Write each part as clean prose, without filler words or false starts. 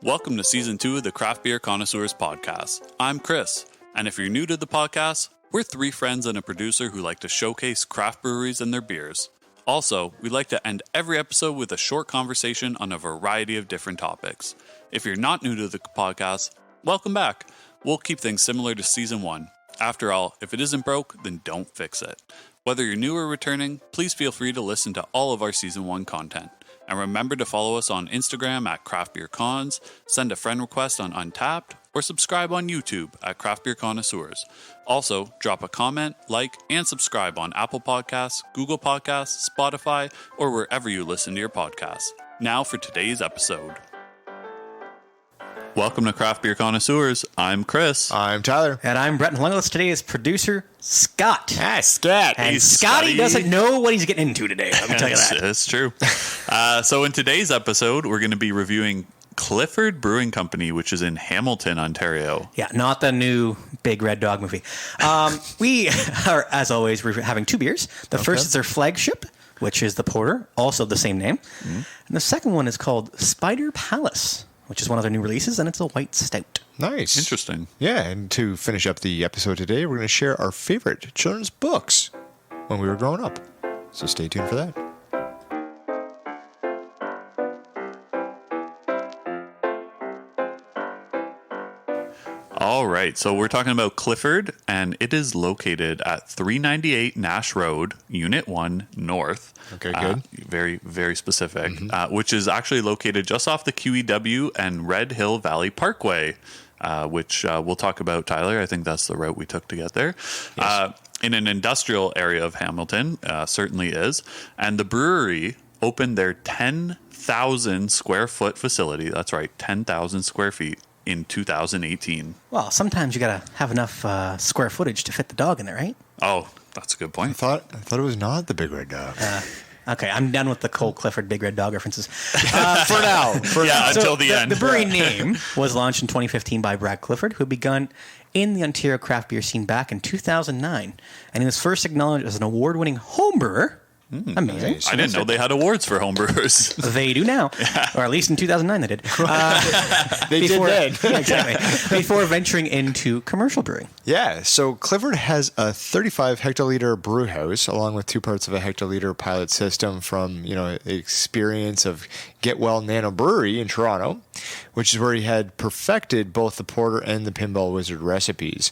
Welcome to Season 2 of the Craft Beer Connoisseurs Podcast. I'm Chris, and if you're new to the podcast, we're three friends and a producer who like to showcase craft breweries and their beers. Also, we like to end every episode with a short conversation on a variety of different topics. If you're not new to the podcast, welcome back. We'll keep things similar to Season 1. After all, if it isn't broke, then don't fix it. Whether you're new or returning, please feel free to listen to all of our Season 1 content. And remember to follow us on Instagram at Craft Beer Cons, send a friend request on Untapped, or subscribe on YouTube at Craft Beer Connoisseurs. Also, drop a comment, like, and subscribe on Apple Podcasts, Google Podcasts, Spotify, or wherever you listen to your podcasts. Now for today's episode. Welcome to Craft Beer Connoisseurs. I'm Chris. I'm Tyler. And I'm Brett. And along with us today is producer Scott. Ah, Scott. And Hey, Scotty Scotty. doesn't know what he's getting into today. Let me tell you that. It's true. So in today's episode, we're going to be reviewing Clifford Brewing Company, which is in Hamilton, Ontario. Yeah, not the new Big Red Dog movie. We are, as always, we're having two beers. The first is their flagship, which is the Porter, also the same name. Mm-hmm. And the second one is called Spider Palace, which is one of their new releases, and it's a white stout. Nice. Interesting. Yeah, and to finish up the episode today, we're going to share our favorite children's books when we were growing up. So stay tuned for that. All right, so we're talking about Clifford, and it is located at 398 Nash Road, Unit 1 North. Okay, good. Very, very specific, which is actually located just off the QEW and Red Hill Valley Parkway, which we'll talk about, Tyler. I think that's the route we took to get there. Yes. In an industrial area of Hamilton, certainly is. And the brewery opened their 10,000 square foot facility. That's right, 10,000 square feet. In 2018. Well, sometimes you got to have enough square footage to fit the dog in there, right? Oh, that's a good point. I thought it was not the Big Red Dog. Okay, I'm done with the Cole Clifford Big Red Dog references. For now. Until the end. The brewery name was launched in 2015 by Brad Clifford, who begun in the Ontario craft beer scene back in 2009. And he was first acknowledged as an award-winning home brewer. Amazing. Nice. I didn't know they had awards for homebrewers. They do now, or at least in 2009 they did. They did then. Yeah, exactly. Before venturing into commercial brewing. Yeah, so Clifford has a 35 hectoliter brew house, along with 2 parts of a hectoliter pilot system from, the experience of Get Well Nano Brewery in Toronto, which is where he had perfected both the Porter and the Pinball Wizard recipes.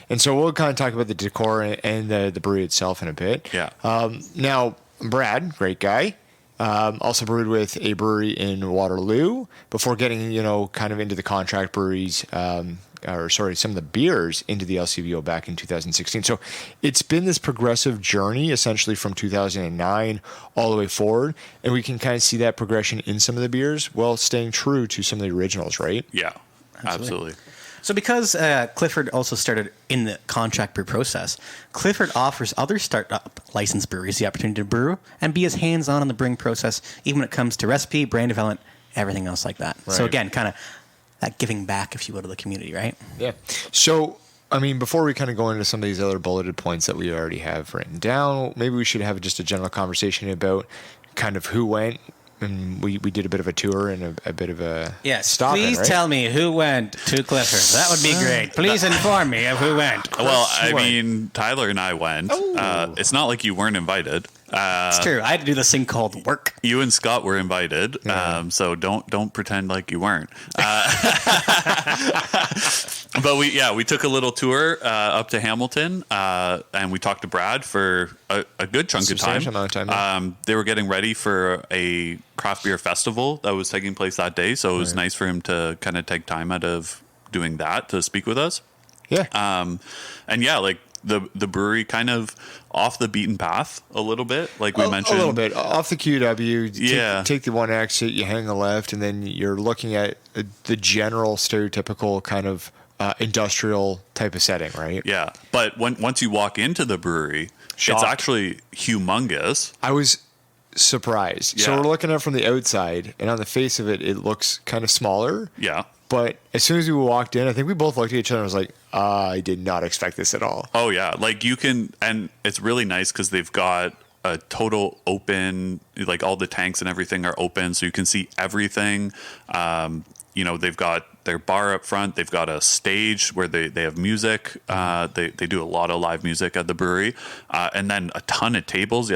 And so we'll kind of talk about the decor and the brewery itself in a bit. Yeah. Now, Brad, great guy. Also brewed with a brewery in Waterloo before getting, kind of into the contract breweries, some of the beers into the LCBO back in 2016. So it's been this progressive journey essentially from 2009 all the way forward. And we can kind of see that progression in some of the beers while staying true to some of the originals, right? Yeah, absolutely. So because Clifford also started in the contract brew process, Clifford offers other startup licensed breweries the opportunity to brew and be as hands-on in the brewing process, even when it comes to recipe, brand development, everything else like that. Right. So again, kind of that giving back, if you will, to the community, right? Yeah. So, before we kind of go into some of these other bulleted points that we already have written down, maybe we should have just a general conversation about kind of who went. And we did a bit of a tour and a bit of a stop. Please tell me who went to Clifford. That would be great. Please inform me of who went. Well, Tyler and I went. It's not like you weren't invited. It's true. I had to do this thing called work. You and Scott were invited, so don't pretend like you weren't. But we took a little tour up to Hamilton, and we talked to Brad for a good chunk of time. Amount of time. They were getting ready for a craft beer festival that was taking place that day, so it was nice for him to kind of take time out of doing that to speak with us. Yeah. The brewery kind of off the beaten path a little bit, like we mentioned. A little bit. Off the QW, take the one exit, you hang a left, and then you're looking at the general stereotypical kind of industrial type of setting, right? Yeah. But once you walk into the brewery, Shocked. it's actually humongous. I was surprised. Yeah. So we're looking at it from the outside, and on the face of it, it looks kind of smaller. Yeah. But as soon as we walked in, I think we both looked at each other and was like, I did not expect this at all. Oh, yeah. Like you can, and it's really nice because they've got a total open, like all the tanks and everything are open, so you can see everything. they've got their bar up front. They've got a stage where they have music. They do a lot of live music at the brewery, and then a ton of tables.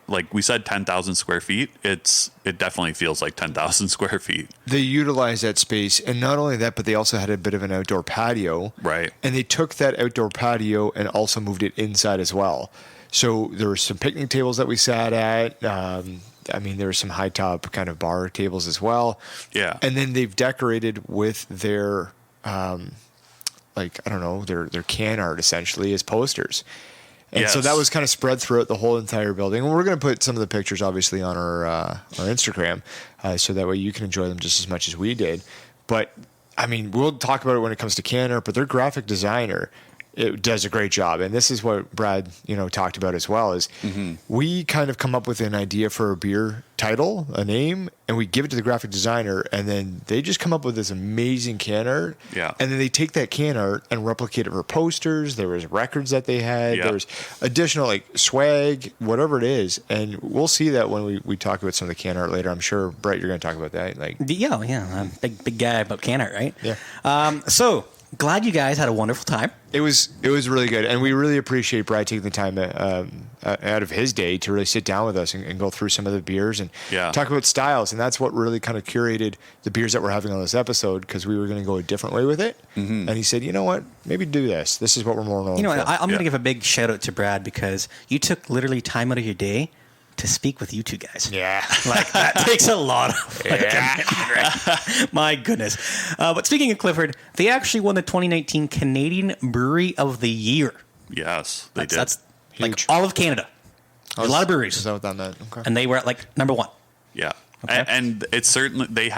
Like we said, 10,000 square feet. It definitely feels like 10,000 square feet. They utilized that space, and not only that, but they also had a bit of an outdoor patio. Right. And they took that outdoor patio and also moved it inside as well. So there were some picnic tables that we sat at. There were some high top kind of bar tables as well. Yeah. And then they've decorated with their, their can art essentially as posters. And so that was kind of spread throughout the whole entire building. And we're going to put some of the pictures, obviously, on our Instagram, so that way you can enjoy them just as much as we did. But, we'll talk about it when it comes to can art, but their graphic designer, it does a great job. And this is what Brad, talked about as well, is we kind of come up with an idea for a beer title, a name, and we give it to the graphic designer, and then they just come up with this amazing can art. Yeah. And then they take that can art and replicate it for posters. There was records that they had. Yeah. There was additional swag, whatever it is. And we'll see that when we talk about some of the can art later. I'm sure, Brett, you're going to talk about that. Yeah. I'm a big guy about can art, right? Yeah. So glad you guys had a wonderful time. It was really good, and we really appreciate Brad taking the time out of his day to really sit down with us and go through some of the beers and talk about styles. And that's what really kind of curated the beers that we're having on this episode, because we were going to go a different way with it. And he said, you know what, maybe do this. This is what we're more known for. I'm going to give a big shout out to Brad, because you took literally time out of your day to speak with you two guys. Yeah. That takes a lot of my goodness. But speaking of Clifford, they actually won the 2019 Canadian Brewery of the Year. Yes, they did. That's huge. all of Canada. A lot of breweries. Is that what that meant? Okay. And they were at number one. Yeah. Okay. And it's certainly,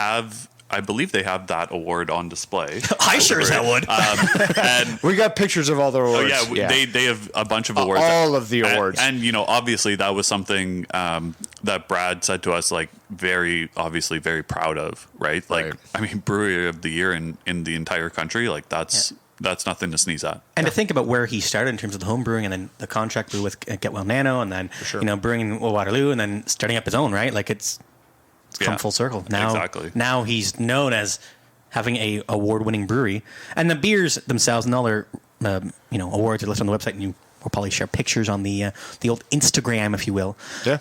I believe they have that award on display. I sure as hell would. And we got pictures of all the awards. They have a bunch of awards. All of the awards. And obviously that was something that Brad said to us, very proud of, right? Brewery of the Year in the entire country, that's nothing to sneeze at. And to think about where he started in terms of the home brewing, and then the contract brew with Get Well Nano, and then brewing in Waterloo, and then starting up his own, right? It's come full circle. Now he's known as having a award-winning brewery, and the beers themselves and all their awards are listed on the website, and you will probably share pictures on the old Instagram, if you will. Yeah.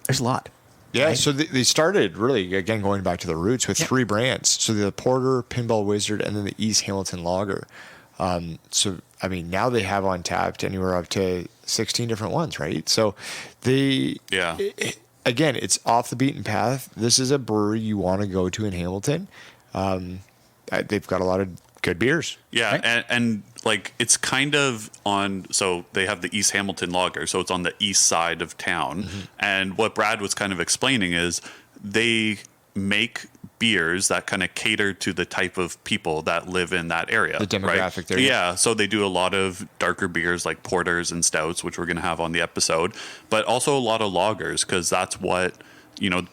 There's a lot. Yeah, right? so they started really, again, going back to the roots with three brands. So the Porter, Pinball Wizard, and then the East Hamilton Lager. Now they have on tapped anywhere up to 16 different ones, right? So again, it's off the beaten path. This is a brewery you want to go to in Hamilton. They've got a lot of good beers. Yeah, right? and it's kind of on, so they have the East Hamilton Lager, so it's on the east side of town. And what Brad was kind of explaining is they make beers that kind of cater to the type of people that live in that area. The demographic there. Yeah, so they do a lot of darker beers like porters and stouts, which we're going to have on the episode, but also a lot of lagers, because that's what,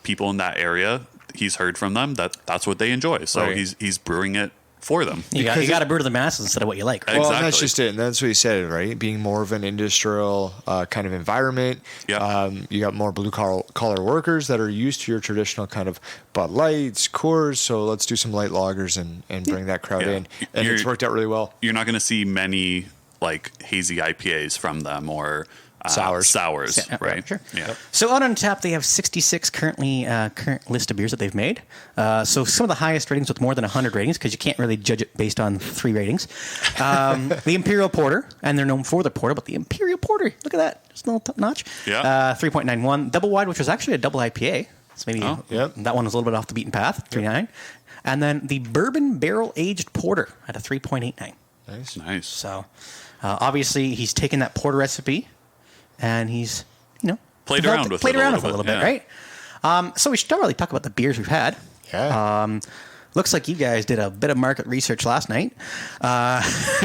people in that area, he's heard from them, that's what they enjoy. So he's brewing it for them. You got to brew to the masses instead of what you like. Right? Well, Exactly. and that's just it. And that's what he said, right? Being more of an industrial kind of environment. Yeah. You got more blue collar workers that are used to your traditional kind of Bud Lights, Coors. So let's do some light lagers and bring that crowd in. And it's worked out really well. You're not going to see many hazy IPAs from them or sours, right? Sure. Yeah. So on Untappd, they have 66 current list of beers that they've made. So some of the highest ratings with more than 100 ratings, because you can't really judge it based on 3 ratings. The Imperial Porter, and they're known for the Porter, but the Imperial Porter, look at that, it's a little top notch. Yeah. 3.91. Double Wide, which was actually a double IPA. So maybe that one was a little bit off the beaten path, 3.9. And then the Bourbon Barrel Aged Porter at a 3.89. Nice. So obviously he's taken that porter recipe and he's, played around with it a little bit, right? So we should really talk about the beers we've had. Yeah. Looks like you guys did a bit of market research last night.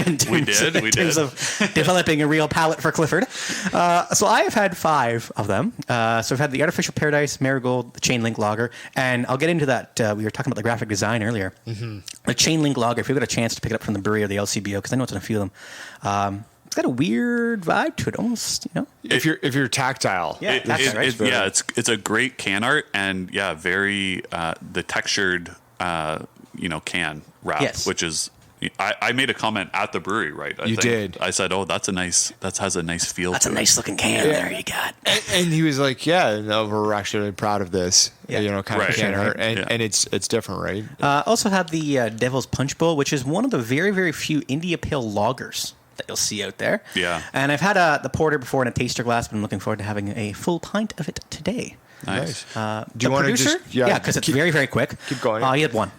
In terms of developing a real palate for Clifford. So I have had 5 of them. So I've had the Artificial Paradise, Marigold, the Chain Link Lager, and I'll get into that. We were talking about the graphic design earlier. The Chain Link Lager, if you've got a chance to pick it up from the brewery or the LCBO, because I know it's in a few of them. It's got a weird vibe to it, almost. If you're tactile, it's a great can art, and very the textured can wrap, Yes. which is. I made a comment at the brewery, right? You did. I said, "Oh, that has a nice feel. That's to a nice it." looking can there you got. And he was like, "Yeah, no, we're actually really proud of this." Yeah. Kind Right. of can art, Yeah. and it's different, right? Also had the Devil's Punch Bowl, which is one of the very, very few India Pale lagers that you'll see out there. Yeah. And I've had the porter before in a taster glass, but I'm looking forward to having a full pint of it today. Nice. Do you want to just because it's very, very quick. Keep going. He had one.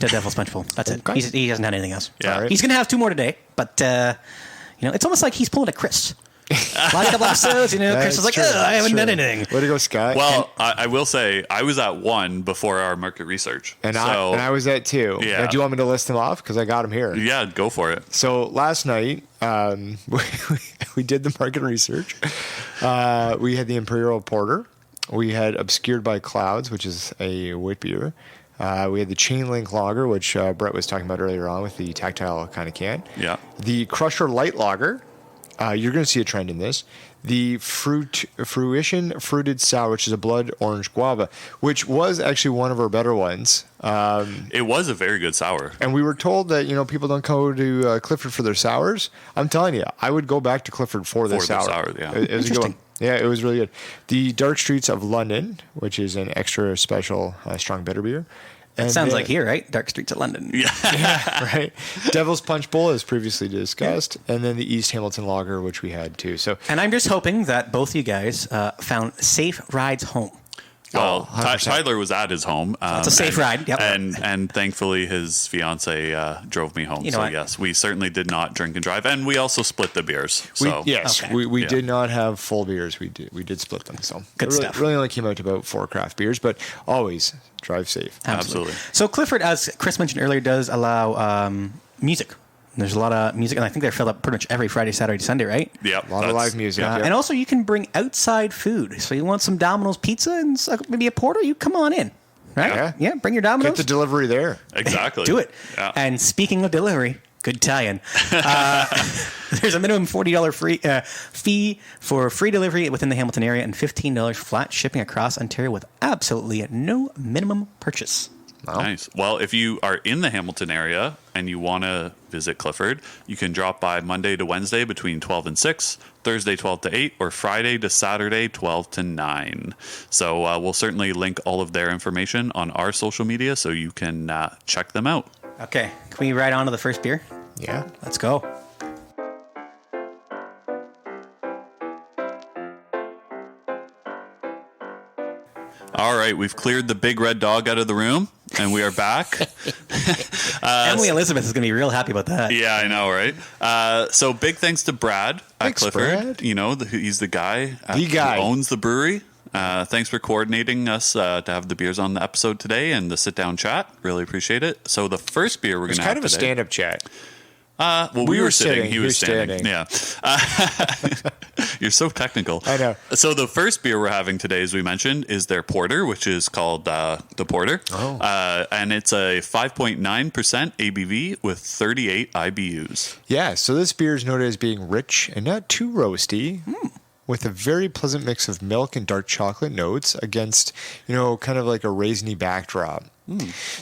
The Devil's Punch Bowl. That's it. Okay. He hasn't had anything else. Yeah. He's going to have 2 more today, but it's almost like he's pulling a Chris. Last couple episodes, Chris was like, true. I haven't That's done true. anything. Way to go, Scott. Well, I will say I was at 1 before our market research, and I was at 2. Yeah. Now, do you want me to list them off? Because I got them here. Yeah, go for it. So last night, we did the market research. We had the Imperial Porter. We had Obscured by Clouds, which is a wheat beer. We had the Chain Link Lager, which Brett was talking about earlier on with the tactile kind of can. Yeah. The Crusher Light Lager. You're going to see a trend in this. The Fruition Fruited Sour, which is a blood orange guava, which was actually one of our better ones. It was a very good sour. And we were told that people don't go to Clifford for their sours. I'm telling you, I would go back to Clifford for this sour. Yeah. It was a good one. Yeah, it was really good. The Dark Streets of London, which is an extra special strong bitter beer. And Sounds like here, right? Dark Streets of London. Yeah, right. Devil's Punch Bowl, as previously discussed, and then the East Hamilton Lager, which we had too. So, And I'm just hoping that both of you guys found safe rides home. Well, 100%. Tyler was at his home. It's a safe ride. Yep. And thankfully his fiance drove me home. You know So what? yes, we certainly did not drink and drive, and we also split the beers. So Okay. we Yeah. did not have full beers. We did split them. So Good it really, stuff. really only came out to about 4 craft beers, but always drive safe. absolutely. So Clifford, as Chris mentioned earlier, does allow music. There's a lot of music, and I think they're filled up pretty much every Friday, Saturday, Sunday, right? Yep. A lot of live music. Yeah. Yep. And also, you can bring outside food. So you want some Domino's pizza and maybe a porter? You come on in, right? Yeah. Bring your Domino's. Get the delivery there. Exactly. Do it. Yeah. And speaking of delivery, good tie-in. There's a minimum $40 fee for free delivery within the Hamilton area and $15 flat shipping across Ontario with absolutely no minimum purchase. Nice. Well, if you are in the Hamilton area and you want to visit Clifford, you can drop by Monday to Wednesday between 12 and 6, Thursday 12 to 8, or Friday to Saturday 12 to 9. So we'll certainly link all of their information on our social media so you can check them out. Okay, can we ride on to the first beer? Yeah. Let's go. All right, we've cleared the big red dog out of the room, and we are back. Emily Elizabeth is going to be real happy about that. Yeah, I know, right? So big thanks to Brad at Thanks, Clifford. Brad. He's the guy. The guy. Who owns the brewery. Thanks for coordinating us to have the beers on the episode today and the sit-down chat. Really appreciate it. So the first beer we're going It's to kind have of a today. stand-up chat. Well, we were sitting. He was standing. standing. Yeah. You're so technical. I know. So the first beer we're having today, as we mentioned, is their porter, which is called the Porter. Oh. And it's a 5.9% ABV with 38 IBUs. Yeah, so this beer is noted as being rich and not too roasty, with a very pleasant mix of milk and dark chocolate notes against, kind of like a raisiny backdrop.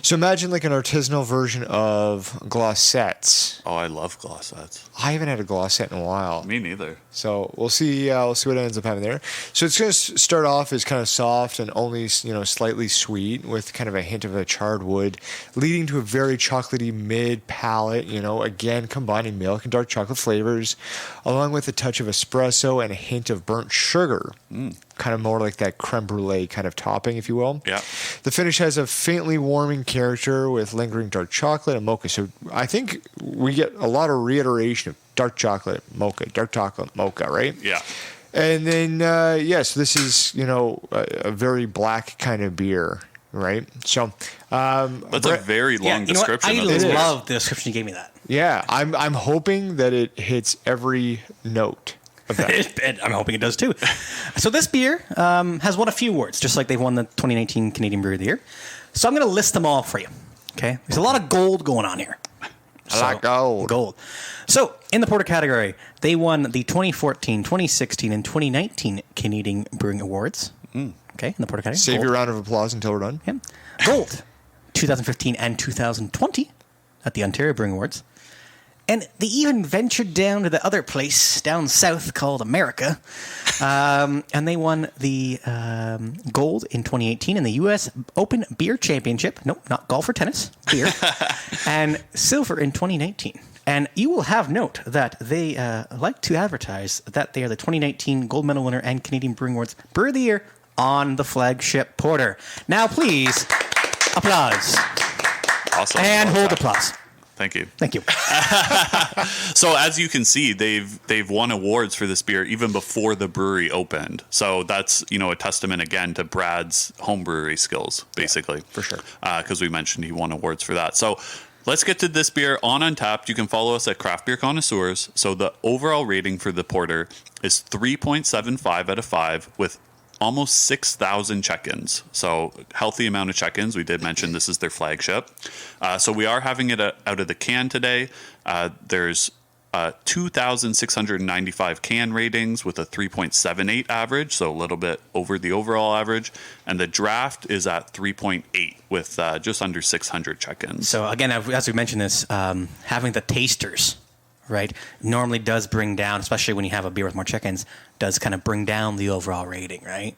So imagine like an artisanal version of glossettes. Oh, I love glossettes. I haven't had a glossette in a while. Me neither. So we'll see. We'll see what ends up having there. So it's going to start off as kind of soft and only slightly sweet, with kind of a hint of a charred wood, leading to a very chocolatey mid palate. Again combining milk and dark chocolate flavors, along with a touch of espresso and a hint of burnt sugar. Kind of more like that creme brulee kind of topping, if you will. Yeah. The finish has a faintly warming character with lingering dark chocolate and mocha. So I think we get a lot of reiteration of dark chocolate mocha, right? Yeah. And then, so this is, a very black kind of beer, right? So, That's a very long description. I of this beer. love the description you gave me that. yeah, I'm hoping that it hits every note of that. I'm hoping it does too. So this beer has won a few awards, just like they've won the 2019 Canadian Brewer of the Year. So I'm going to list them all for you. Okay, there's a lot of gold going on here. I like gold. Gold. So in the porter category, they won the 2014, 2016, and 2019 Canadian Brewing Awards. Okay, in the porter category. Save your round of applause until we're done. Yeah. Gold. 2015 and 2020 at the Ontario Brewing Awards. And they even ventured down to the other place down south called America. And they won the gold in 2018 in the U.S. Open Beer Championship. Nope, not golf or tennis, beer. And silver in 2019. And you will have note that they like to advertise that they are the 2019 gold medal winner and Canadian Brewing Awards Brewer of the Year on the flagship porter. Now, please, applause. Awesome. And hold applause. Thank you. Thank you. So as you can see, they've won awards for this beer even before the brewery opened. So that's, a testament again to Brad's home brewery skills, basically. For sure. Because we mentioned he won awards for that. So let's get to this beer on Untapped. You can follow us at Craft Beer Connoisseurs. So the overall rating for the porter is 3.75 out of 5 with almost 6,000 check-ins. So healthy amount of check-ins. We did mention this is their flagship. So we are having it out of the can today. There's 2,695 can ratings with a 3.78 average, so a little bit over the overall average. And the draft is at 3.8 with just under 600 check-ins. So again, as we mentioned this, having the tasters, right, normally does bring down, especially when you have a beer with more check-ins, does kind of bring down the overall rating, right?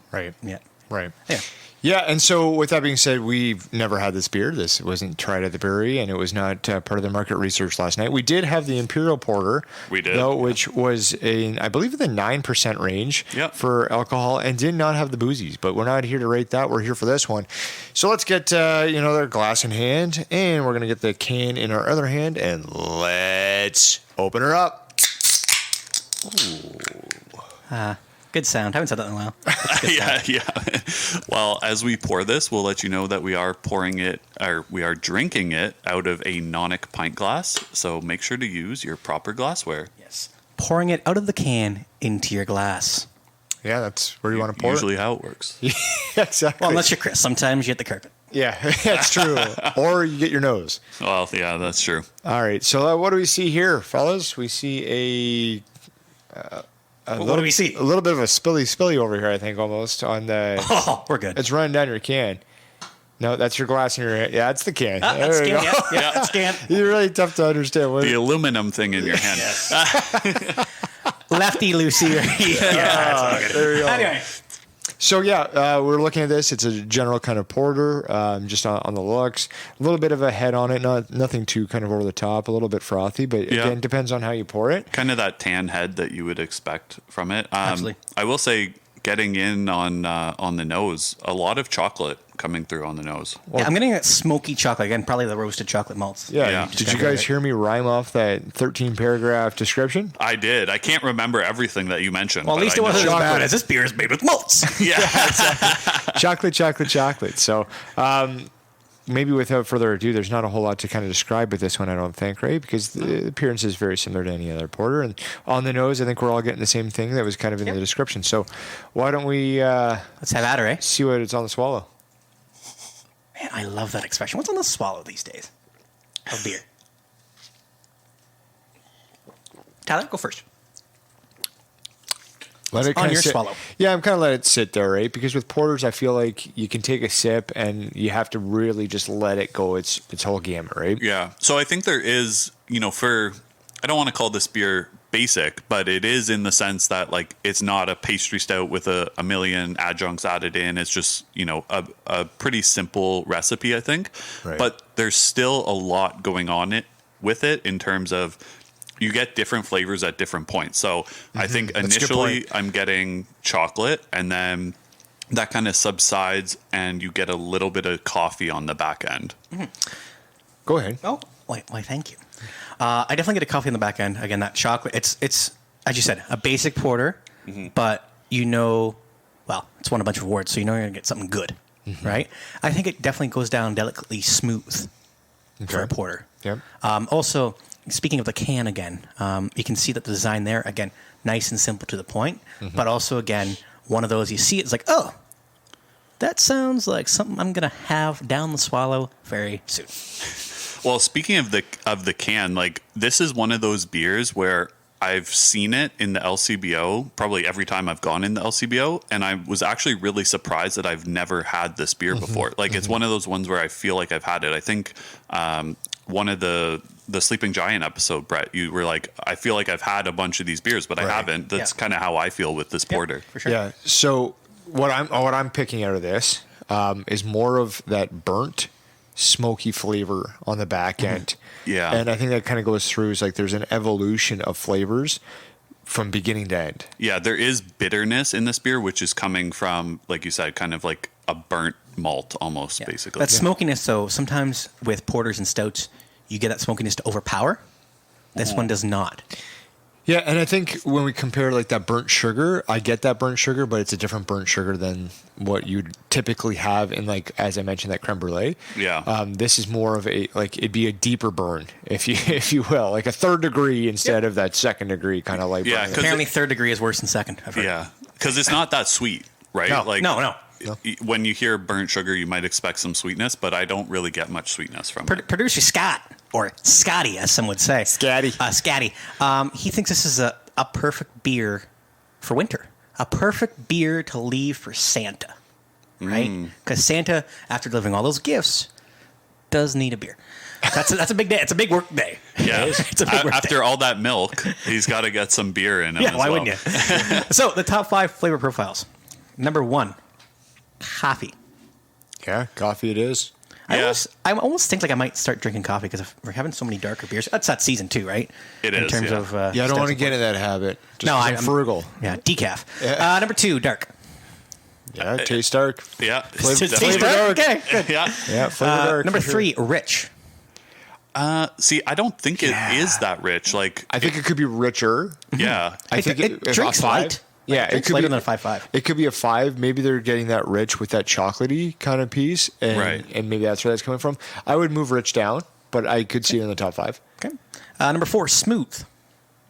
Right. Yeah. Right. Yeah. Yeah, and so with that being said, we've never had this beer. This wasn't tried at the brewery, and it was not part of the market research last night. We did have the Imperial Porter, We did, though, which was I believe, in the 9% range for alcohol, and did not have the boozies. But we're not here to rate that. We're here for this one. So let's get their glass in hand, and we're gonna get the can in our other hand, and let's open her up. Ooh. Good sound. Haven't said that in a while. Yeah. Well, as we pour this, we'll let you know that we are drinking it out of a Nonic pint glass. So make sure to use your proper glassware. Yes. Pouring it out of the can into your glass. Yeah, that's where you want to pour Usually how it works. it. Exactly. Well, unless you're Chris. Sometimes you hit the carpet. Yeah, that's true. Or you get your nose. Well, yeah, that's true. All right. So what do we see here, fellas? We see What do we see? A little bit of a spilly over here, I think, almost on the. Oh, we're good. It's running down your can. No, that's your glass in your hand. Yeah, that's the can. That's There we can. go. Yeah, that's can. You're really tough to understand. The aluminum thing in your hand. Lefty Lucy. Yeah. There we go. Anyway. So we're looking at this. It's a general kind of porter, just on the looks. A little bit of a head on it, nothing too kind of over the top. A little bit frothy, but again, depends on how you pour it. Kind of that tan head that you would expect from it. Absolutely. I will say, getting in on the nose, a lot of chocolate coming through on the nose. Yeah, I'm getting that smoky chocolate again. Probably the roasted chocolate malts. Yeah. Did you guys hear me rhyme off that 13-paragraph description? I did. I can't remember everything that you mentioned. Well, at least it wasn't as Chocolate. bad as this beer is made with malts. Yeah. Chocolate. So maybe without further ado, there's not a whole lot to kind of describe with this one, I don't think, right? Because the appearance is very similar to any other porter. And on the nose, I think we're all getting the same thing that was kind of in the description. So why don't we Let's have at her, eh? see what it's on the swallow? Man, I love that expression. What's on the swallow these days of beer? Tyler, go first. Let it on kinda your sit. swallow. Yeah, I'm kind of let it sit there, right? Because with porters, I feel like you can take a sip and you have to really just let it go its whole gamut, right? Yeah. So I think there is, I don't want to call this beer basic, but it is in the sense that like it's not a pastry stout with a million adjuncts added in. It's just, a pretty simple recipe, I think. Right. But there's still a lot going on with it in terms of you get different flavors at different points. So I think initially I'm getting chocolate, and then that kind of subsides and you get a little bit of coffee on the back end. Mm-hmm. Go ahead. Oh, why, thank you. I definitely get a coffee on the back end. Again, that chocolate, it's as you said, a basic porter, but well, it's won a bunch of awards, so you're going to get something good, right? I think it definitely goes down delicately smooth for a porter. Yep. Also, speaking of the can again, you can see that the design there, again, nice and simple to the point, but also, again, one of those you see it's like, oh, that sounds like something I'm going to have down the swallow very soon. Well, speaking of the can, like this is one of those beers where I've seen it in the LCBO probably every time I've gone in the LCBO, and I was actually really surprised that I've never had this beer before. Like it's one of those ones where I feel like I've had it. I think one of the Sleeping Giant episode, Brett, you were like, I feel like I've had a bunch of these beers, but I haven't. That's kind of how I feel with this porter. For sure. Yeah. So what I'm picking out of this is more of that burnt, smoky flavor on the back end. Yeah. And I think that kind of goes through is like there's an evolution of flavors from beginning to end. Yeah, there is bitterness in this beer, which is coming from, like you said, kind of like a burnt malt almost, basically. That smokiness, though, sometimes with porters and stouts, you get that smokiness to overpower. This one does not. Yeah, and I think when we compare like that burnt sugar, I get that burnt sugar, but it's a different burnt sugar than what you'd typically have in, like, as I mentioned, that creme brulee. Yeah. This is more of a, like, it'd be a deeper burn, if you will, like a 3rd degree instead of that 2nd degree kind of like. Yeah, burn. Apparently, 3rd degree is worse than 2nd. I've heard. Yeah, because it's not that sweet, right? No. Like, No. When you hear burnt sugar, you might expect some sweetness, but I don't really get much sweetness from it. Producer Scott, or Scotty, as some would say. Scatty. Scatty. He thinks this is a perfect beer for winter. A perfect beer to leave for Santa, right? Because Santa, after delivering all those gifts, does need a beer. That's a big day. It's a big work day. Yeah, It's a big work after day. all that milk, he's got to get some beer in him. Yeah, as why well. wouldn't you? So, the top 5 flavor profiles. Number 1, coffee. Yeah, coffee it is. Yeah. I almost think like I might start drinking coffee because we're having so many darker beers. That's that season 2, right? It in is, terms yeah. of Yeah, I don't stouts want to and get in that habit. Just No, 'cause I'm- I'm frugal. Yeah, decaf. Yeah. Number 2, dark. Yeah, taste dark. Yeah, Flavor- Taste flavor dark? dark. Okay, good. Yeah. Yeah, flavor dark. Number for sure. 3, rich. See, I don't think it is that rich. Like, I think it could be richer. yeah, I think It if drinks a 5 light. Yeah, It drinks lighter than a 5.5. It could be a 5. Maybe they're getting that rich with that chocolatey kind of piece, and, Right. and maybe that's where that's coming from. I would move rich down, but I could see it in the top 5. Okay. Number 4, smooth.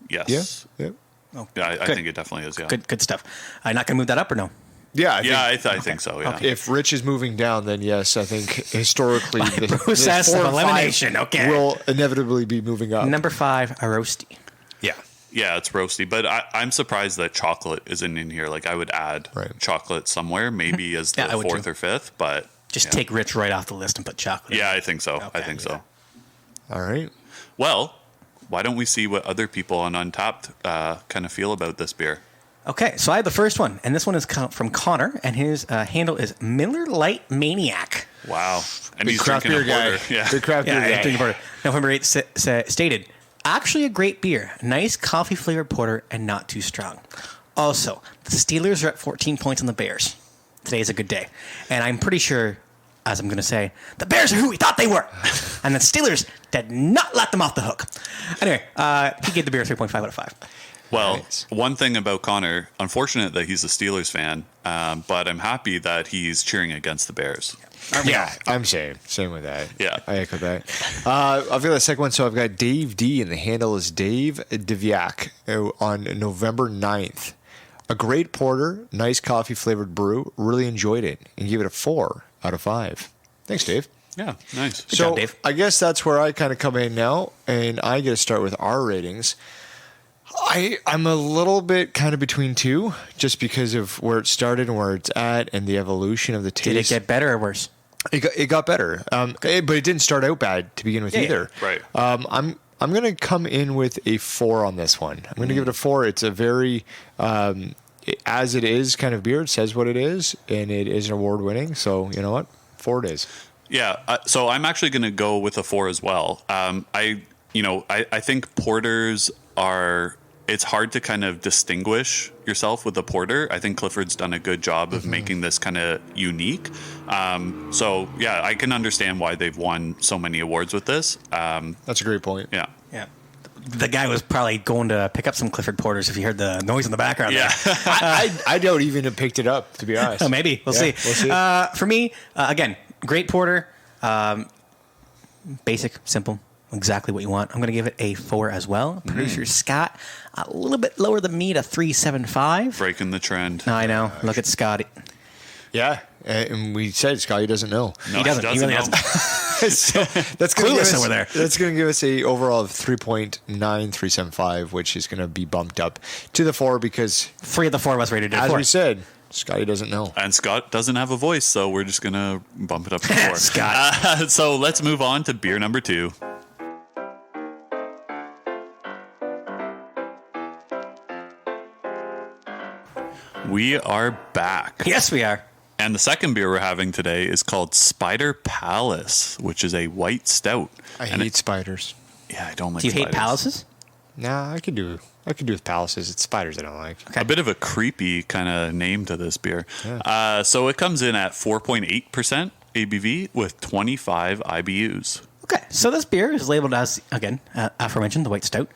yes. Yeah. Oh, Yeah, I good. think it definitely is. Yeah, Good stuff. I'm not going to move that up or no? Yeah. I think so. Yeah. If Rich is moving down, then yes, I think historically the process this 4 of and 5 elimination, okay. will inevitably be moving up. Number 5, a roasty. Yeah. Yeah, it's roasty, but I'm surprised that chocolate isn't in here. Like, I would add Right. chocolate somewhere, maybe as the Yeah, I would 4th too. or 5th, but Just yeah. take rich right off the list and put chocolate in. Yeah, I think so. I Okay. think so. All right. Well, why don't we see what other people on Untapped kind of feel about this beer? Okay, so I have the first one, and this one is from Connor, and his handle is Miller Lite Maniac. Wow, and Big he's craft drinking beer a guy. porter. Yeah, Big craft beer Yeah, guy. drinking porter. November 8th stated, actually a great beer, nice coffee flavored porter, and not too strong. Also, the Steelers are at 14 points on the Bears. Today is a good day, and I'm pretty sure, as I'm going to say, the Bears are who we thought they were, and the Steelers did not let them off the hook. Anyway, he gave the beer a 3.5 out of 5. Well, Nice. one thing about Connor, unfortunate that he's a Steelers fan, but I'm happy that he's cheering against the Bears. Yeah, I'm same with that. Yeah. I echo that. I've got the second one. So I've got Dave D, and the handle is Dave Diviak on November 9th. A great porter, nice coffee flavored brew. Really enjoyed it and give it a 4 out of 5. Thanks, Dave. Yeah, nice. Good So job, Dave. I guess that's where I kind of come in now, and I get to start with our ratings. I'm a little bit kind of between two, just because of where it started and where it's at, and the evolution of the taste. Did it get better or worse? It got better, but it didn't start out bad to begin with Yeah, either. yeah. Right. I'm going to come in with a 4 on this one. I'm going to give it a 4. It's a very as it is kind of beer. It says what it is, and it is an award winning. So you know what, 4 it is. Yeah, so I'm actually going to go with a 4 as well. I think porters are. It's hard to kind of distinguish yourself with a porter. I think Clifford's done a good job of making this kind of unique. So yeah, I can understand why they've won so many awards with this. That's a great point. Yeah. Yeah. The guy was probably going to pick up some Clifford Porters if you heard the noise in the background. Yeah. I don't even have picked it up, to be honest. Oh, maybe. We'll see. We'll see. For me, again, great porter. Basic, simple, exactly what you want. I'm going to give it a 4 as well. Producer Scott, a little bit lower than me, to 3.75. Breaking the trend. I know. Look at Scott. Yeah, And we said Scotty doesn't know. No, He doesn't. He really know. doesn't. So that's going Clueless over there. That's going to give us a overall of 3.9375, which is going to be bumped up to the 4 because 3 of the 4 of us rated it as 4. we said, Scotty doesn't know. And Scott doesn't have a voice, so we're just going to bump it up to 4. Scott. So let's move on to beer number 2. We are back. Yes, we are. And the second beer we're having today is called Spider Palace, which is a white stout. I And hate spiders. Yeah, I don't like Do you hate spiders. palaces? Nah, I could do with palaces. It's spiders I don't like. Okay. A bit of a creepy kind of name to this beer. So it comes in at 4.8% ABV with 25 IBUs. Okay, so this beer is labeled as, again, aforementioned, the white stout,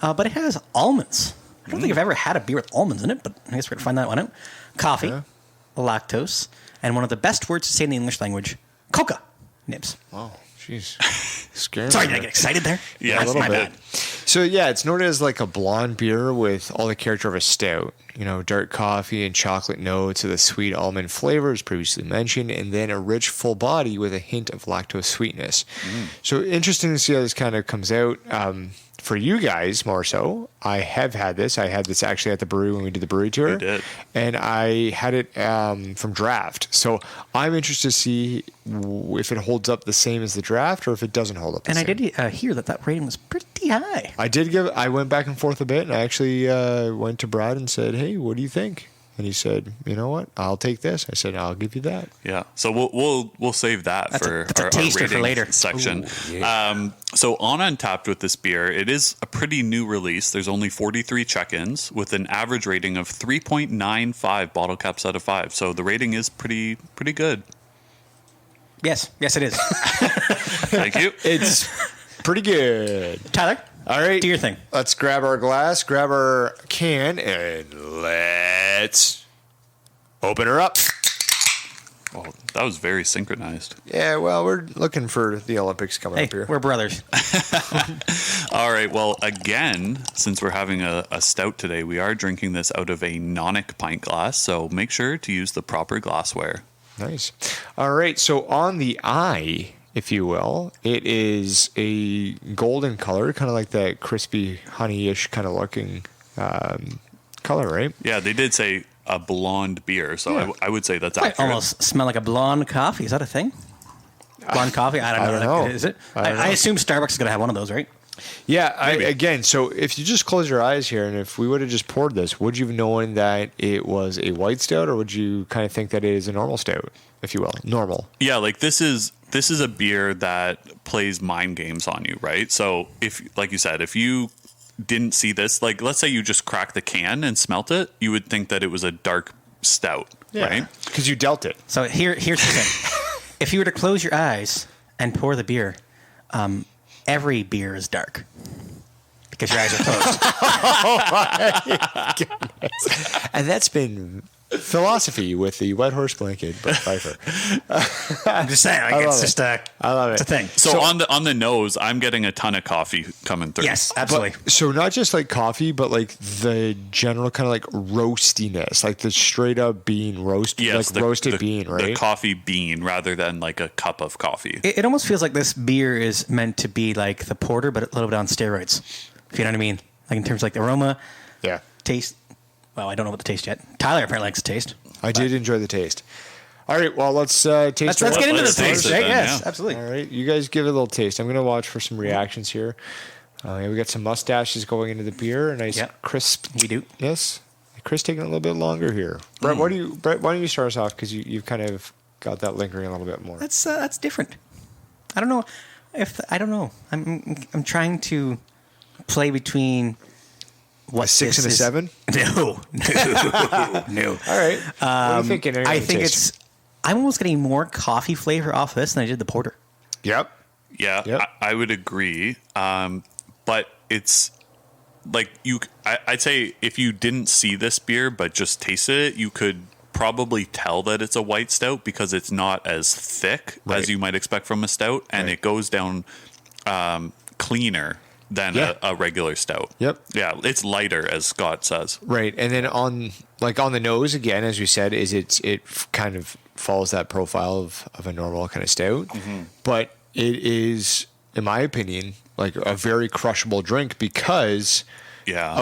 but it has almonds. I don't think I've ever had a beer with almonds in it, but I guess we're going to find that one out. Coffee, lactose, and one of the best words to say in the English language, cocoa nibs. Wow, jeez, scary. Sorry, did I get excited there? Yeah, That's a little my bit. bad. So yeah, it's known as like a blonde beer with all the character of a stout. You know, dark coffee and chocolate notes of the sweet almond flavors previously mentioned, and then a rich full body with a hint of lactose sweetness. So interesting to see how this kind of comes out. For you guys, more so, I have had this. I had this actually at the brewery when we did the brewery tour. You did. And I had it from draft. So I'm interested to see if it holds up the same as the draft or if it doesn't hold up the And same. I did hear that rating was pretty high. I went back and forth a bit, and I actually went to Brad and said, "Hey, what do you think?" And he said, "You know what? I'll take this." I said, "I'll give you that." Yeah, so we'll save that for that's a our taster for rating later. section. Ooh, yeah. So on Untapped with this beer, it is a pretty new release. There's only 43 check-ins with an average rating of 3.95 bottle caps out of 5. So the rating is pretty good. Yes, it is. Thank you. It's pretty good. Tyler, All right, do your thing. Let's grab our glass, grab our can, and let's open her up. Oh, that was very synchronized. Yeah, well, we're looking for the Olympics coming Hey, up here. we're brothers. All right. Well, again, since we're having a stout today, we are drinking this out of a Nonic pint glass. So make sure to use the proper glassware. Nice. All right, so on the eye, if you will, it is a golden color, kind of like that crispy, honey-ish kind of looking color, right? Yeah, they did say a blonde beer, so Yeah. I would say that's I accurate. almost smell like a blonde coffee. Is that a thing? Blonde coffee? I don't know. Is it? I don't know. I assume Starbucks is going to have one of those, right? Yeah, again, so if you just close your eyes here, and if we would have just poured this, would you have known that it was a white stout, or would you kind of think that it is a normal stout, if you will? Normal. Yeah, like this is a beer that plays mind games on you, right? So if, like you said, if you didn't see this, like let's say you just cracked the can and smelt it, you would think that it was a dark stout, right? Because you dealt it. So here's the thing. If you were to close your eyes and pour the beer, every beer is dark because your eyes are closed. And that's been philosophy with the Wet Horse Blanket by Pfeiffer. I'm just saying, I love it's just I love it's a it. thing. So on the nose, I'm getting a ton of coffee coming through. Yes, absolutely. So not just like coffee, but like the general kind of like roastiness, like the straight up bean roast, Yes, like roasted bean, right? The coffee bean rather than like a cup of coffee. It almost feels like this beer is meant to be like the porter, but a little bit on steroids. If you know what I mean, like in terms of like the aroma, Yeah. taste. Well, I don't know what the taste yet. Tyler apparently likes the taste. I did enjoy the taste. All right, well, let's taste Let's it. get into Let's the taste, taste it right? then, Yes, yeah. absolutely. All right, you guys give it a little taste. I'm going to watch for some reactions here. Yeah, we got some mustaches going into the beer. A nice Yep. crisp. We do. Yes. Chris taking a little bit longer here. Brett, why don't you start us off? Because you've kind of got that lingering a little bit more. That's different. I don't know I don't know. I'm trying to play between what A 6 this and a is. 7? No. All right. What are you thinking? I think I'm almost getting more coffee flavor off this than I did the porter. Yep. Yeah, Yep. I would agree. But it's like I'd say if you didn't see this beer but just tasted it, you could probably tell that it's a white stout because it's not as thick Right. as you might expect from a stout, and Right. it goes down cleaner than Yeah. a regular stout. Yep. Yeah, it's lighter, as Scott says. Right, and then on the nose again, as we said, it kind of follows that profile of a normal kind of stout, but it is, in my opinion, like a very crushable drink because Yeah.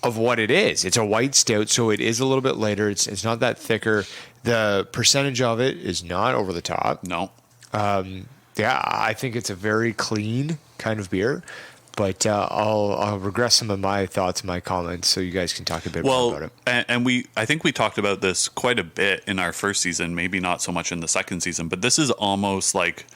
of what it is. It's a white stout, so it is a little bit lighter. It's not that thicker. The percentage of it is not over the top. No. Yeah, I think it's a very clean kind of beer. But I'll regress some of my thoughts and my comments so you guys can talk a bit more about it. And I think we talked about this quite a bit in our first season, maybe not so much in the second season, but this is almost like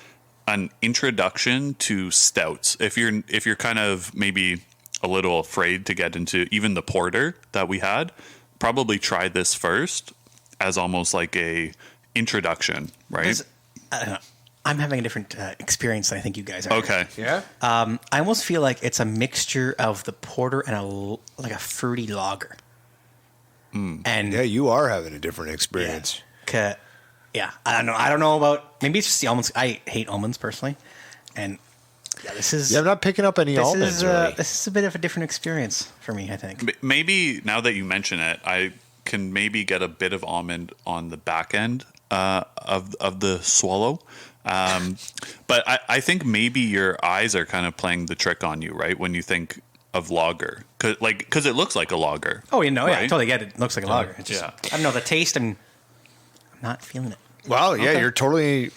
an introduction to stouts. If you're kind of maybe a little afraid to get into even the porter that we had, probably try this first as almost like a introduction, right? I don't know. I'm having a different experience than I think you guys are. Okay. Yeah? I almost feel like it's a mixture of the porter and a fruity lager. And Yeah, you are having a different experience. yeah, I don't know. I don't know about, maybe it's just the almonds. I hate almonds personally, and yeah, this is. Yeah, I'm not picking up any almonds, really. This is a bit of a different experience for me, I think. Maybe now that you mention it, I can maybe get a bit of almond on the back end of the swallow. But I think maybe your eyes are kind of playing the trick on you, right? When you think of lager, because it looks like a lager. Oh, you know, yeah, I right? totally get it. It looks like a lager. It's just, Yeah. I don't know, the taste, and I'm not feeling it. Well, yeah, Okay. you're totally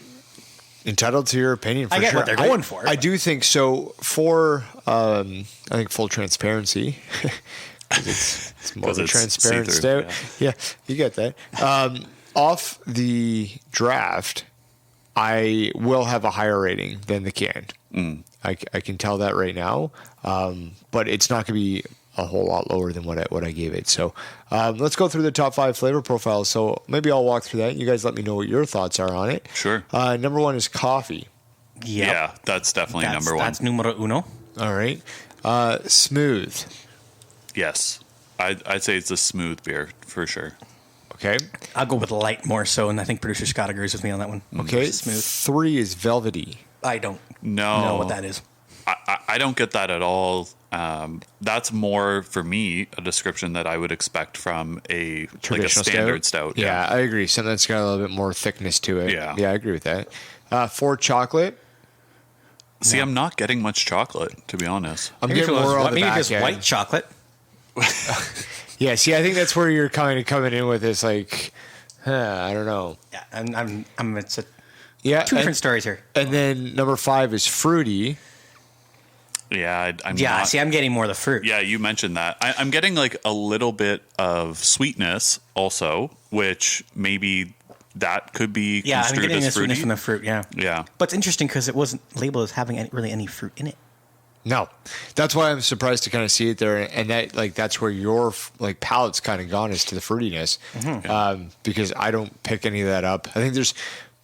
entitled to your opinion. For I get sure. what they're going for, I but- do think so. For I think full transparency, 'cause it's more of 'Cause a it's transparent see-through, stout. Yeah, you get that. Off the draft, I will have a higher rating than the canned. I can tell that right now, but it's not going to be a whole lot lower than what I gave it. So let's go through the top 5 flavor profiles. So maybe I'll walk through that. You guys let me know what your thoughts are on it. Sure. Number 1 is coffee. Yep. Yeah, that's definitely number one. That's numero uno. All right. Smooth. Yes, I'd say it's a smooth beer for sure. Okay. I'll go with light more so, and I think producer Scott agrees with me on that one. Okay. Smooth. 3 is velvety. I don't No. know what that is. I don't get that at all. That's more for me a description that I would expect from a Traditional standard stout. Yeah, I agree. Something that's got a little bit more thickness to it. Yeah. Yeah, I agree with that. 4, chocolate. See, I'm not getting much chocolate, to be honest. I'm Maybe getting more on the maybe back just end. white chocolate. Yeah, see, I think that's where you're kind of coming in with this, like, I don't know. Yeah, I'm it's Yeah, two different stories here. And then number 5 is fruity. Yeah, I'm Yeah, not. see, I'm getting more of the fruit. Yeah, you mentioned that. I'm getting like a little bit of sweetness also, which maybe that could be Yeah, I'm construed getting as the sweetness fruity. from the fruit. Yeah, Yeah. but it's interesting because it wasn't labeled as having really any fruit in it. No, that's why I'm surprised to kind of see it there, and that that's where your like palate's kind of gone is to the fruitiness, because I don't pick any of that up. I think there's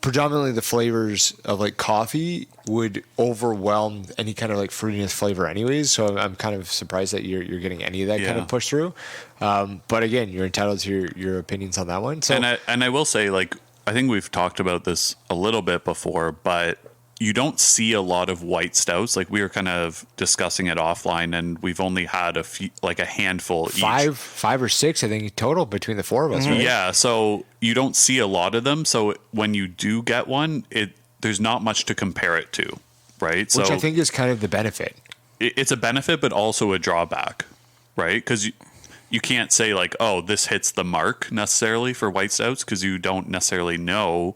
predominantly the flavors of like coffee would overwhelm any kind of like fruitiness flavor, anyways. So I'm kind of surprised that you're getting any of that kind Yeah. of push through. But again, you're entitled to your opinions on that one. So And I will say, like, I think we've talked about this a little bit before, but you don't see a lot of white stouts. Like, we were kind of discussing it offline, and we've only had a few, like a handful each. five or six, I think, total between the 4 of us, right? Yeah, so you don't see a lot of them. So when you do get one, there's not much to compare it to, right? Which so I think is kind of the benefit. it's a benefit, but also a drawback, right? Because you can't say like, oh, this hits the mark necessarily for white stouts, because you don't necessarily know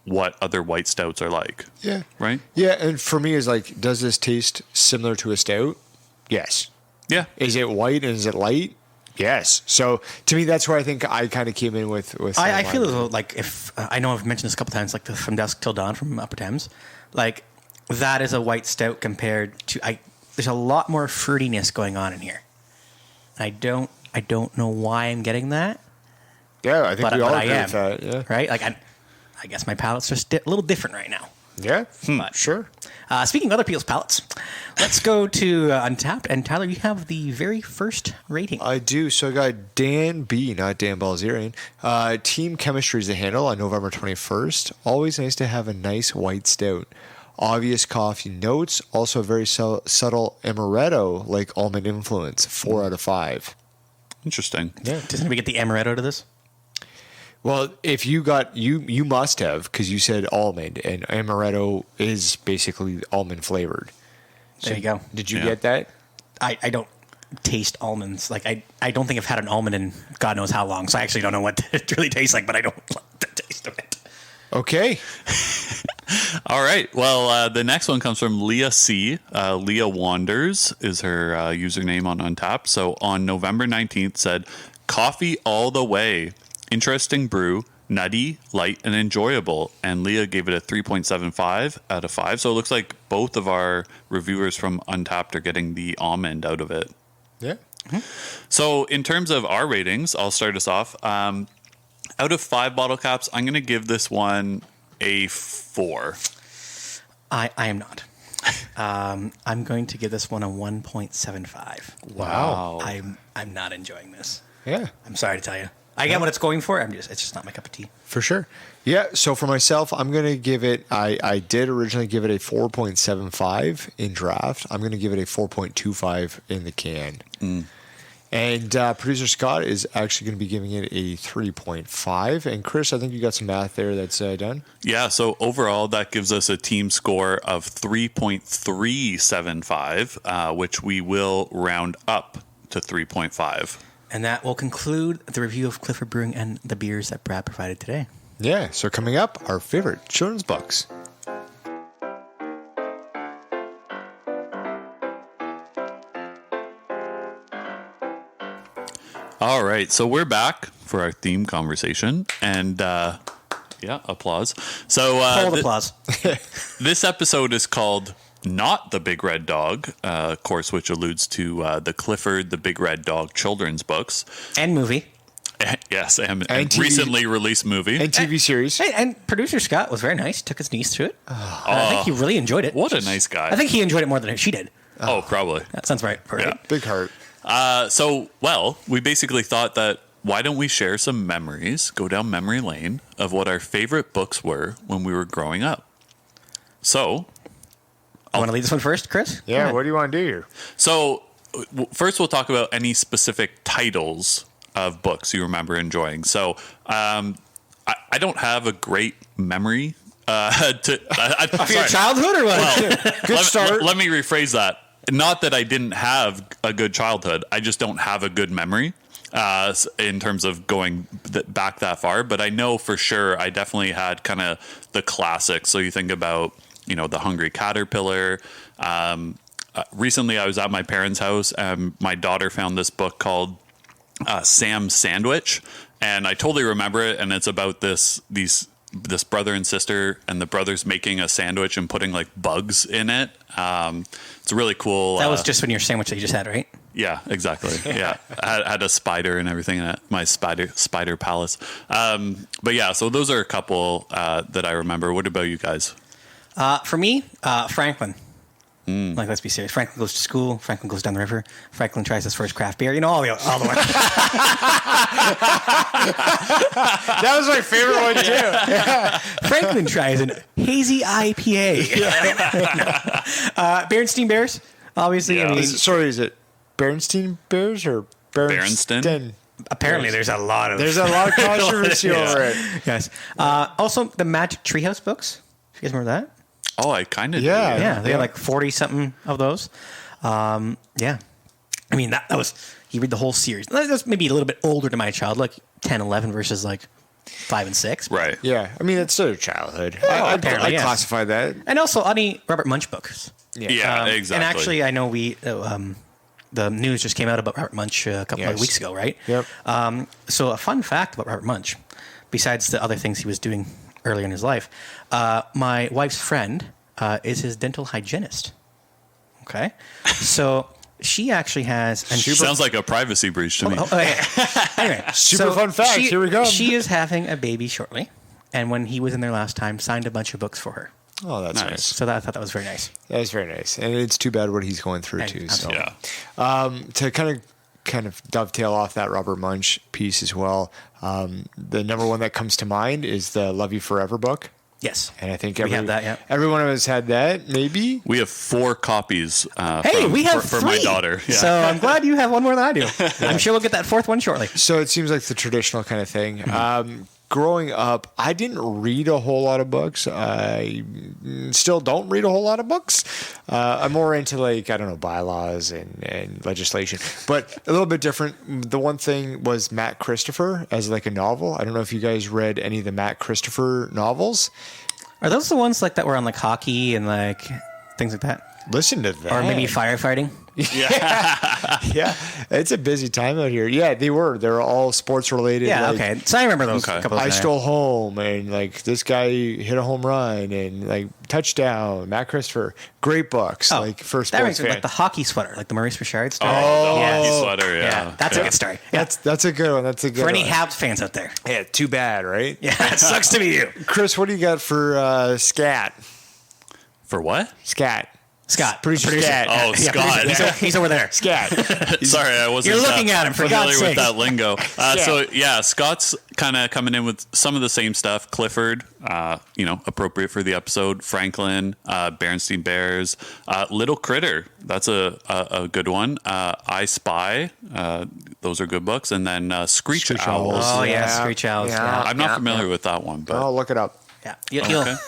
what other white stouts are like. Yeah. Right? Yeah, and for me, is like, does this taste similar to a stout? Yes. Yeah. Is it white and is it light? Yes. So to me, that's where I think I kind of came in with. I feel as though, like, if I know I've mentioned this a couple times, like the From Dusk Till Dawn from Upper Thames, like that is a white stout compared to there's a lot more fruitiness going on in here. I don't know why I'm getting that, Yeah, I think we all but I agree am, with that. Yeah. right? Like I guess my palate's just a little different right now. Yeah. But- Sure. Speaking of other people's palates, let's go to Untapped. And Tyler, you have the very first rating. I do. So I got Dan B, not Dan Balzerian. Team Chemistry is the handle on November 21st. Always nice to have a nice white stout. obvious coffee notes, also very subtle amaretto-like almond influence. 4 out of 5. Interesting. Yeah. Doesn't we get the amaretto to this? Well, if you got you must have, because you said almond, and amaretto is basically almond flavored. There you go. Did you get that? I don't taste almonds. Like I don't think I've had an almond in God knows how long, so I actually don't know what it really tastes like, but I don't like the taste of it. Okay. All right. Well, the next one comes from Leah C. Leah Wanders is her username on Untappd. So on November 19th said, "Coffee all the way. Interesting brew, nutty, light, and enjoyable." And Leah gave it a 3.75 out of 5. So it looks like both of our reviewers from Untappd are getting the almond out of it. Yeah. So in terms of our ratings, I'll start us off. Out of 5 bottle caps, I'm going to give this one a 4. I am not. I'm going to give this one a 1.75. Wow. I'm not enjoying this. Yeah. I'm sorry to tell you. I get what it's going for. It's just not my cup of tea. For sure. Yeah. So for myself, I'm going to give it, I did originally give it a 4.75 in draft. I'm going to give it a 4.25 in the can. And producer Scott is actually going to be giving it a 3.5. And Chris, I think you got some math there that's done. Yeah, so overall, that gives us a team score of 3.375, which we will round up to 3.5. And that will conclude the review of Clifford Brewing and the beers that Brad provided today. Yeah. So coming up, our favorite children's books. All right, so we're back for our theme conversation. And yeah, applause. So Hold applause. this episode is called Not the Big Red Dog, of course, which alludes to the Clifford the Big Red Dog children's books. And movie. Yes, and TV recently released movie. And TV series. Hey, and producer Scott was very nice. Took his niece through it. I think he really enjoyed it. What a nice guy. I think he enjoyed it more than she did. Oh, probably. That sounds right. Yeah. Big heart. So, we basically thought that why don't we share some memories, go down memory lane of what our favorite books were when we were growing up. So, I want to lead this one first, Chris? Yeah. What do you want to do here? So, first we'll talk about any specific titles of books you remember enjoying. So, I don't have a great memory Of your childhood or what? Well, Good start. Let me rephrase that. Not that I didn't have a good childhood. I just don't have a good memory in terms of going back that far. But I know for sure I definitely had kind of the classics. So you think about, The Hungry Caterpillar. Recently I was at my parents' house and my daughter found this book called Sam's Sandwich. And I totally remember it. And it's about this brother and sister, and the brother's making a sandwich and putting like bugs in it. It's really cool. That was just when your sandwich that you just had, right? Yeah, exactly. Yeah, I had a spider and everything in it, my spider palace. But yeah, so those are a couple that I remember. What about you guys? For me, Franklin. Like, let's be serious. Franklin goes to school. Franklin goes down the river. Franklin tries his first craft beer. All the way. That was my favorite one too. Yeah. Franklin tries an hazy IPA. Berenstain Bears, obviously. Yeah. Is it Bernstein Bears or Berenstain? Apparently, there's a lot of controversy over it. Yes. Also, the Magic Treehouse books. You guys remember that? Oh, I kind of Yeah. do. Yeah, they had like 40-something of those. Yeah. I mean, that was, you read the whole series. That was maybe a little bit older to my child, like 10, 11 versus like 5 and 6. Right. Yeah. I mean, it's still your childhood. apparently, I yes. classify that. And also, any Robert Munch books. Yeah, exactly. And actually, I know the news just came out about Robert Munch a couple of weeks ago, right? Yep. So a fun fact about Robert Munch, besides the other things he was doing earlier in his life, my wife's friend is his dental hygienist. Okay, so she actually has. And Sounds like a privacy breach to me. Anyway, Super fun fact. Here we go. She is having a baby shortly, and when he was in there last time, signed a bunch of books for her. Oh, that's nice. So I thought that was very nice. That is very nice, and it's too bad what he's going through too. So, Yeah. To kind of dovetail off that Robert Munch piece as well. The number one that comes to mind is the Love You Forever book. Yes. And I think We have that, yeah. every one of us had that, maybe. We have 4 copies We have for my 3. daughter. Yeah. So I'm glad you have one more than I do. I'm sure we'll get that 4th one shortly. So it seems like the traditional kind of thing. Growing up, I didn't read a whole lot of books. I still don't read a whole lot of books. I'm more into bylaws and legislation, but a little bit different. The one thing was Matt Christopher as a novel. I don't know if you guys read any of the Matt Christopher novels. Are those the ones that were on hockey and things like that? Listen to that. Or maybe firefighting? Yeah, it's a busy time out here. Yeah, they were. They were all sports related. Yeah, okay. So I remember those a couple of I times. Stole Home and this guy hit a home run and touchdown. Matt Christopher, great books. For sports that makes fan. me the hockey sweater, the Maurice Richard story. Oh, the Yes. hockey sweater, yeah. That's a good story. Yeah. That's a good one. That's a good For any one. Habs fans out there. Yeah, too bad, right? Yeah, it sucks to be you. Chris, what do you got for scat? For what? Scat. Scott. Producer Scat. Oh, Yeah, Scott. he's over there. Scat. Sorry, I wasn't You're looking at him, for familiar God's with sake. that lingo. So, yeah, Scott's kind of coming in with some of the same stuff. Clifford, appropriate for the episode. Franklin, Berenstain Bears. Little Critter, that's a good one. I Spy, those are good books. And then Screech Owls. Oh, yeah, Yeah. Screech Owls. Yeah. Yeah. I'm not familiar with that one, but Oh, look it up. Yeah.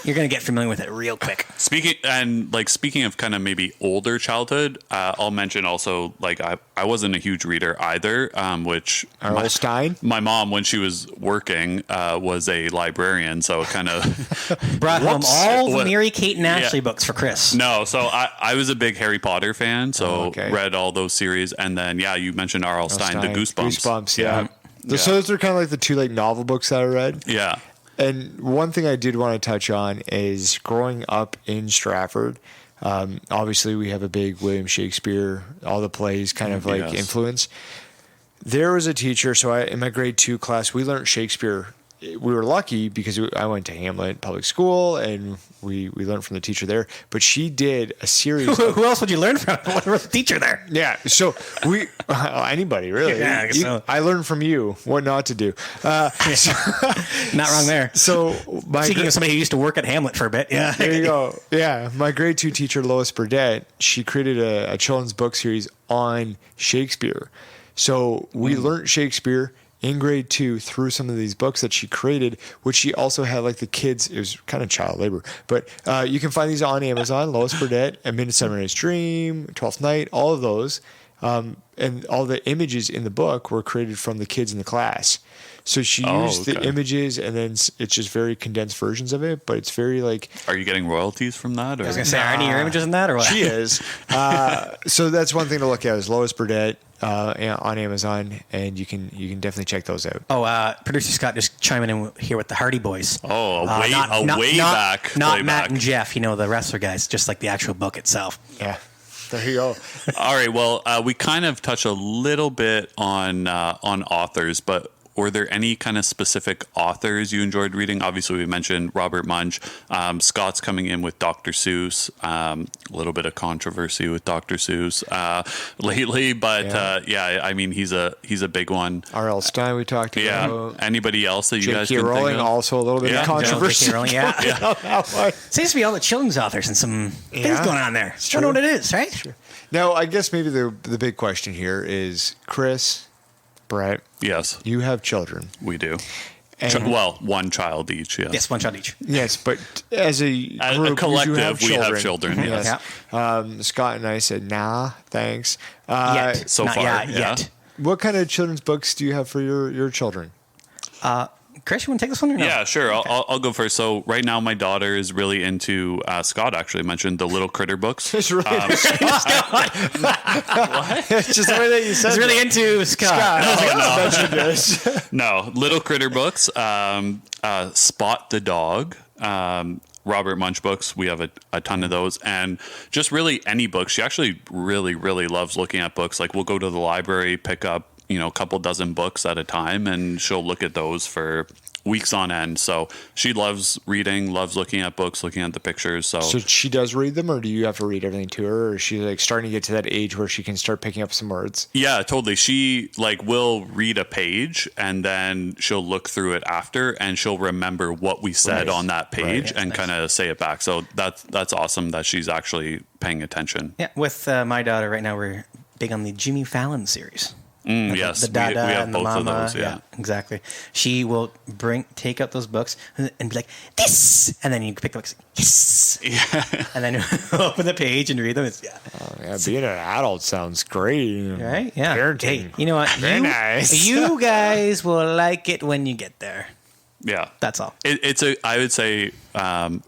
You're going to get familiar with it real quick. Speaking of kind of maybe older childhood, I'll mention also I wasn't a huge reader either, which R.L. Stein? my mom, when she was working, was a librarian, so it kind of Brought home all the What? Mary Kate and Ashley Yeah. books for Chris. no. So I was a big Harry Potter fan, so okay. read all those series, and then you mentioned R.L. Stein, the Goosebumps. Goosebumps, yeah. So those are kind of the 2 novel books that I read. Yeah. And one thing I did want to touch on is growing up in Stratford. Obviously, we have a big William Shakespeare, all the plays kind of Yes. influence. There was a teacher, so in my grade 2 class, we learned Shakespeare. We were lucky because I went to Hamlet Public School and we learned from the teacher there. But she did a series. Who else would you learn from? What was the teacher there? Yeah, so anybody really. Yeah, I guess so. I learned from you what not to do. Not wrong there. So Speaking of somebody who used to work at Hamlet for a bit, yeah. there you go. Yeah, my grade 2 teacher Lois Burdett, she created a children's book series on Shakespeare. So we learned Shakespeare in grade 2 through some of these books that she created, which she also had the kids. It was kind of child labor, but you can find these on Amazon. Lois Burdett, A Midsummer Night's Dream, Twelfth Night, all of those, and all the images in the book were created from the kids in the class. So she used the images, and then it's just very condensed versions of it, but it's very Are you getting royalties from that? Or? I was going to say, are any of your images in that or what? She is. So that's one thing to look at is Lois Burdett on Amazon, and you can definitely check those out. Oh, producer Scott just chiming in here with the Hardy Boys. Oh, Not back. Not way Matt back. and Jeff, the wrestler guys, just like the actual book itself. Yeah, there you go. All right. Well, we kind of touch a little bit on authors, but were there any kind of specific authors you enjoyed reading? Obviously, we mentioned Robert Munch. Scott's coming in with Dr. Seuss. A little bit of controversy with Dr. Seuss lately, but I mean, he's a big one. R.L. Stein we talked about. Yeah. Anybody else that you guys J.K. can Rowling, think of? also a little bit Yeah. of controversy. J.K. Rowling, yeah. Seems to be all the children's authors and some things going on there. Don't know what it is, right? Sure. Now, I guess maybe the big question here is, Chris, Brett, Yes, you have children. we do. And- One child each. Yes. Yes, one child each. Yes, but as a group, collective, you we have children, Yes. Yeah. Scott and I said, nah, thanks. Yet. so Not far, yet. yeah. Yet. What kind of children's books do you have for your children? Chris, you want to take this one or no? Yeah, sure. I'll go first. So right now, my daughter is really into. Scott actually mentioned the Little Critter books. It's really It's just the way that you said He's really that. into Scott. No, Little Critter books. Spot the Dog. Robert Munch books. We have a ton of those, and just really any books. She actually really, really loves looking at books. We'll go to the library, pick up a couple dozen books at a time, and she'll look at those for weeks on end. So she loves reading, loves looking at books, looking at the pictures. So she does read them, or do you have to read everything to her? Or is she like starting to get to that age where she can start picking up some words? yeah, totally. She like will read a page and then she'll look through it after and she'll remember what we said on that page and kind of say it back. So that's awesome that she's actually paying attention. Yeah, with my daughter right now, we're big on the Jimmy Fallon series. Yes, the Dada we have and the both Mama. of those. Yeah. Exactly. She will take out those books and be like, "This," and then you pick the books, "Yes," and then open the page and read them. Being an adult sounds great, right? Yeah. Parenting. Hey, you know what? Very nice. You guys will like it when you get there. Yeah, that's all. I would say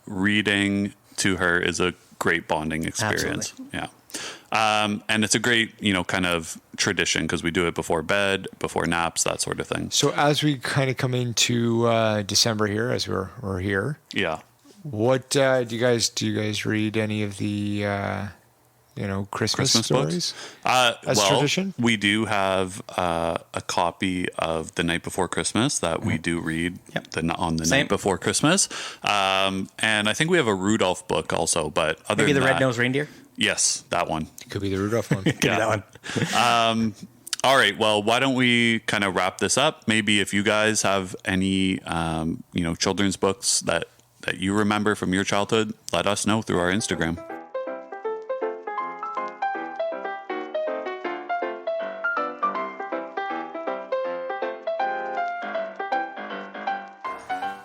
reading to her is a great bonding experience. Absolutely. Yeah. And it's a great, kind of tradition because we do it before bed, before naps, that sort of thing. So as we kind of come into December here, as we're here, yeah. What do you guys read any of the Christmas stories? As tradition, we do have a copy of The Night Before Christmas that we do read on the night before Christmas, and I think we have a Rudolph book also. But other maybe than the that, Red-Nosed Reindeer. Yes, that one. Could be the Rudolph one. Could be that one. All right. Well, why don't we kind of wrap this up? Maybe if you guys have any, children's books that you remember from your childhood, let us know through our Instagram.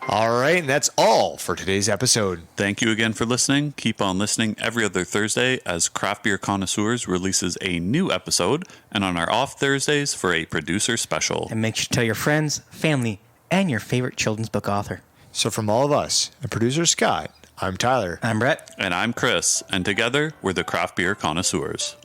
All right, and that's all for today's episode. Thank you again for listening. Keep on listening every other Thursday as Craft Beer Connoisseurs releases a new episode, and on our off Thursdays for a producer special. And make sure to tell your friends, family, and your favorite children's book author. So from all of us, and producer Scott, I'm Tyler. I'm Brett. And I'm Chris, and together we're the Craft Beer Connoisseurs.